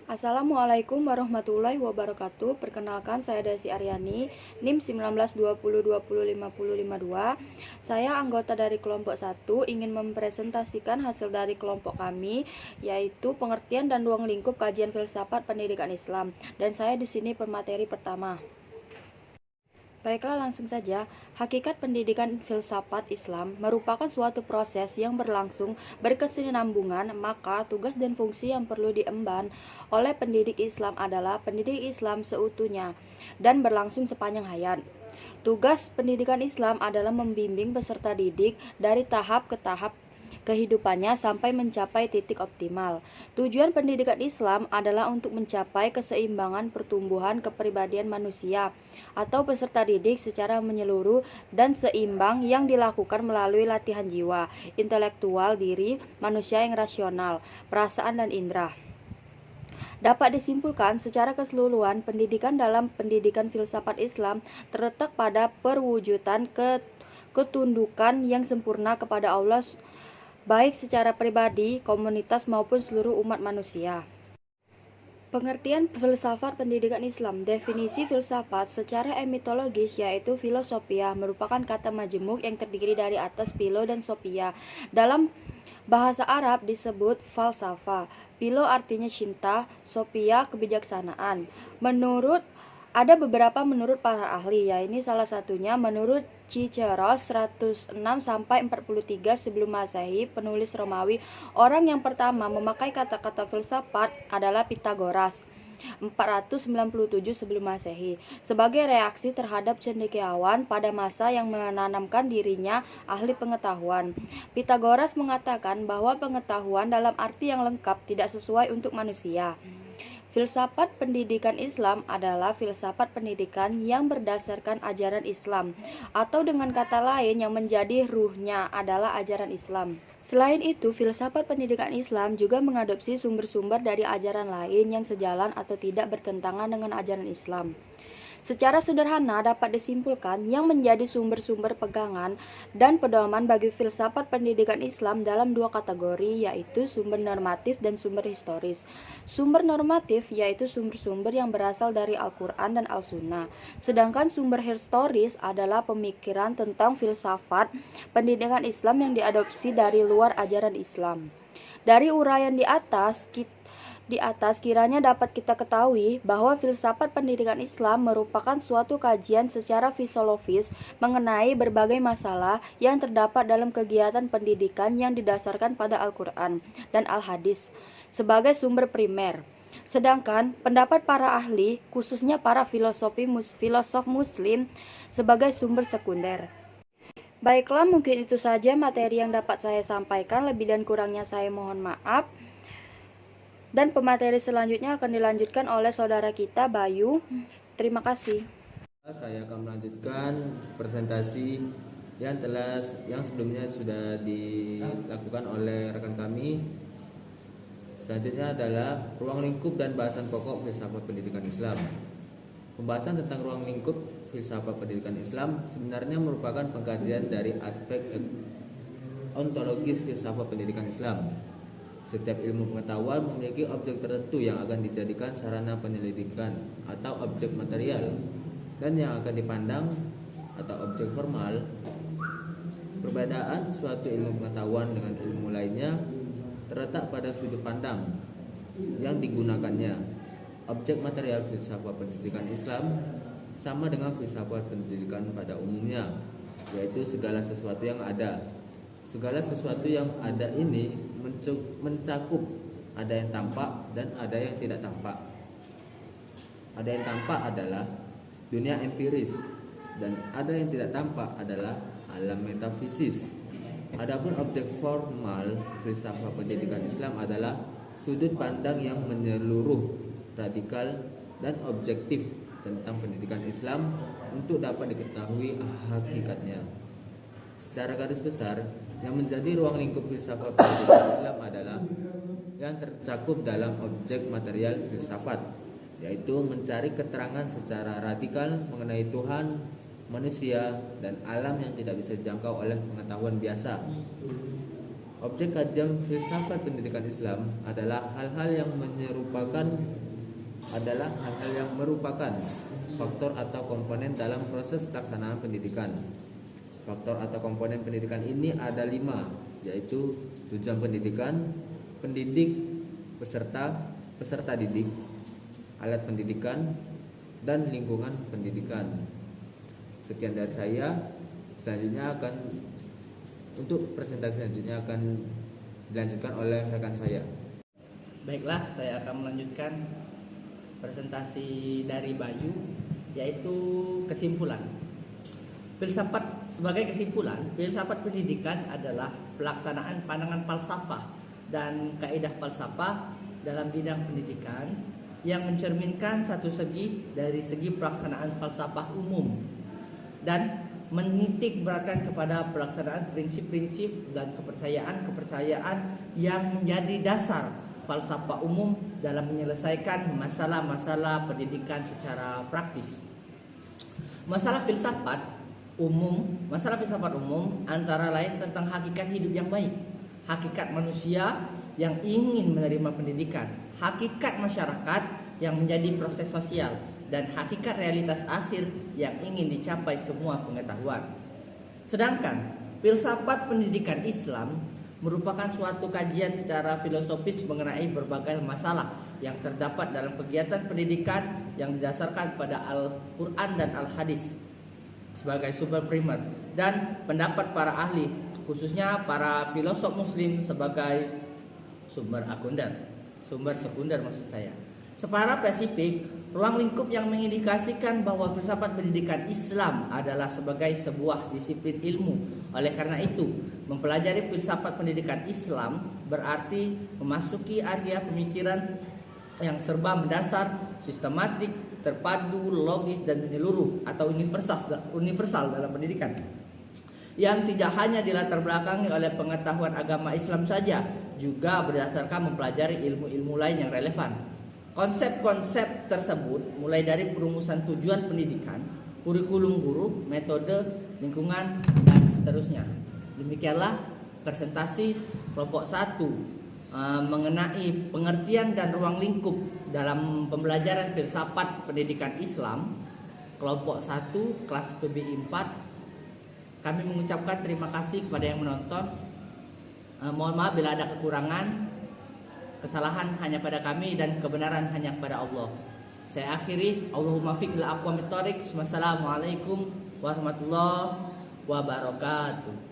Assalamualaikum warahmatullahi wabarakatuh. Perkenalkan, saya Desi Aryani, NIM 1920205052. Saya anggota dari kelompok 1, ingin mempresentasikan hasil dari kelompok kami, yaitu pengertian dan ruang lingkup kajian filsafat pendidikan Islam. Dan saya di sini pemateri pertama. Baiklah, langsung saja. Hakikat pendidikan filsafat Islam merupakan suatu proses yang berlangsung berkesinambungan, maka tugas dan fungsi yang perlu diemban oleh pendidik Islam adalah pendidik Islam seutuhnya dan berlangsung sepanjang hayat. Tugas pendidikan Islam adalah membimbing peserta didik dari tahap ke tahap kehidupannya sampai mencapai titik optimal. Tujuan pendidikan Islam adalah untuk mencapai keseimbangan pertumbuhan kepribadian manusia atau peserta didik secara menyeluruh dan seimbang yang dilakukan melalui latihan jiwa, intelektual diri manusia yang rasional, perasaan dan indera. Dapat disimpulkan secara keseluruhan pendidikan dalam pendidikan filsafat Islam terletak pada perwujudan ketundukan yang sempurna kepada Allah, baik secara pribadi, komunitas maupun seluruh umat manusia. Pengertian filsafat pendidikan Islam. Definisi filsafat secara etimologis yaitu filosofia merupakan kata majemuk yang terdiri dari atas philo dan sophia. Dalam bahasa Arab disebut falsafah. Philo artinya cinta, sophia kebijaksanaan. Ada beberapa menurut para ahli, yaitu salah satunya menurut Ciceros 106-43 sebelum Masehi, penulis Romawi. Orang yang pertama memakai kata-kata filsafat adalah Pitagoras 497 sebelum Masehi sebagai reaksi terhadap cendekiawan pada masa yang menanamkan dirinya ahli pengetahuan. Pitagoras mengatakan bahwa pengetahuan dalam arti yang lengkap tidak sesuai untuk manusia. Filsafat pendidikan Islam adalah filsafat pendidikan yang berdasarkan ajaran Islam, atau dengan kata lain yang menjadi ruhnya adalah ajaran Islam. Selain itu, filsafat pendidikan Islam juga mengadopsi sumber-sumber dari ajaran lain yang sejalan atau tidak bertentangan dengan ajaran Islam. Secara sederhana dapat disimpulkan yang menjadi sumber-sumber pegangan dan pedoman bagi filsafat pendidikan Islam dalam dua kategori, yaitu sumber normatif dan sumber historis. Sumber normatif yaitu sumber-sumber yang berasal dari Al-Quran dan Al-Sunnah, sedangkan sumber historis adalah pemikiran tentang filsafat pendidikan Islam yang diadopsi dari luar ajaran Islam. Dari uraian di atas kiranya dapat kita ketahui bahwa filsafat pendidikan Islam merupakan suatu kajian secara filosofis mengenai berbagai masalah yang terdapat dalam kegiatan pendidikan yang didasarkan pada Al-Quran dan Al-Hadis sebagai sumber primer. Sedangkan pendapat para ahli, khususnya para filosof muslim, sebagai sumber sekunder. Baiklah, mungkin itu saja materi yang dapat saya sampaikan. Lebih dan kurangnya saya mohon maaf. Dan pemateri selanjutnya akan dilanjutkan oleh saudara kita Bayu. Terima kasih. Saya akan melanjutkan presentasi yang sebelumnya sudah dilakukan oleh rekan kami. Selanjutnya adalah ruang lingkup dan bahasan pokok filsafat pendidikan Islam. Pembahasan tentang ruang lingkup filsafat pendidikan Islam sebenarnya merupakan pengkajian dari aspek ontologis filsafat pendidikan Islam. Setiap ilmu pengetahuan memiliki objek tertentu yang akan dijadikan sarana penyelidikan atau objek material dan yang akan dipandang atau objek formal. Perbedaan suatu ilmu pengetahuan dengan ilmu lainnya terletak pada sudut pandang yang digunakannya. Objek material filsafat pendidikan Islam sama dengan filsafat pendidikan pada umumnya, yaitu segala sesuatu yang ada. Segala sesuatu yang ada ini mencakup ada yang tampak dan ada yang tidak tampak. Ada yang tampak adalah dunia empiris dan ada yang tidak tampak adalah alam metafisis. Adapun objek formal filsafat pendidikan Islam adalah sudut pandang yang menyeluruh, radikal dan objektif tentang pendidikan Islam untuk dapat diketahui hakikatnya. Secara garis besar, yang menjadi ruang lingkup filsafat pendidikan Islam adalah yang tercakup dalam objek material filsafat, yaitu mencari keterangan secara radikal mengenai Tuhan, manusia, dan alam yang tidak bisa dijangkau oleh pengetahuan biasa. Objek kajian filsafat pendidikan Islam adalah hal-hal yang merupakan faktor atau komponen dalam proses pelaksanaan pendidikan. Faktor atau komponen pendidikan ini ada 5, yaitu tujuan pendidikan, pendidik, peserta didik, alat pendidikan, dan lingkungan pendidikan. Sekian dari saya. Untuk presentasi selanjutnya akan dilanjutkan oleh rekan saya. Baiklah, saya akan melanjutkan presentasi dari Bayu, yaitu kesimpulan. Sebagai kesimpulan, filsafat pendidikan adalah pelaksanaan pandangan falsafah dan kaidah falsafah dalam bidang pendidikan yang mencerminkan satu segi dari segi pelaksanaan falsafah umum dan menitik beratkan kepada pelaksanaan prinsip-prinsip dan kepercayaan-kepercayaan yang menjadi dasar falsafah umum dalam menyelesaikan masalah-masalah pendidikan secara praktis. Masalah filsafat umum antara lain tentang hakikat hidup yang baik, hakikat manusia yang ingin menerima pendidikan, hakikat masyarakat yang menjadi proses sosial, dan hakikat realitas akhir yang ingin dicapai semua pengetahuan. Sedangkan filsafat pendidikan Islam merupakan suatu kajian secara filosofis mengenai berbagai masalah yang terdapat dalam kegiatan pendidikan yang didasarkan pada Al-Quran dan Al-Hadis sebagai sumber primer dan pendapat para ahli, khususnya para filosof muslim sebagai sumber sekunder maksud saya. Secara spesifik, ruang lingkup yang mengindikasikan bahwa filsafat pendidikan Islam adalah sebagai sebuah disiplin ilmu. Oleh karena itu, mempelajari filsafat pendidikan Islam berarti memasuki area pemikiran yang serba mendasar, sistematik, terpadu, logis, dan menyeluruh atau universal dalam pendidikan, yang tidak hanya dilatar belakangi oleh pengetahuan agama Islam saja, juga berdasarkan mempelajari ilmu-ilmu lain yang relevan. Konsep-konsep tersebut mulai dari perumusan tujuan pendidikan, kurikulum guru, metode, lingkungan, dan seterusnya. Demikianlah presentasi kelompok 1 mengenai pengertian dan ruang lingkup dalam pembelajaran filsafat pendidikan Islam kelompok 1 kelas PBI 4. Kami mengucapkan terima kasih kepada yang menonton. Mohon maaf bila ada kekurangan. Kesalahan hanya pada kami dan kebenaran hanya kepada Allah. Saya akhiri. Allahumma fiqh ila aqwamit thoriq. Wassalamualaikum warahmatullahi wabarakatuh.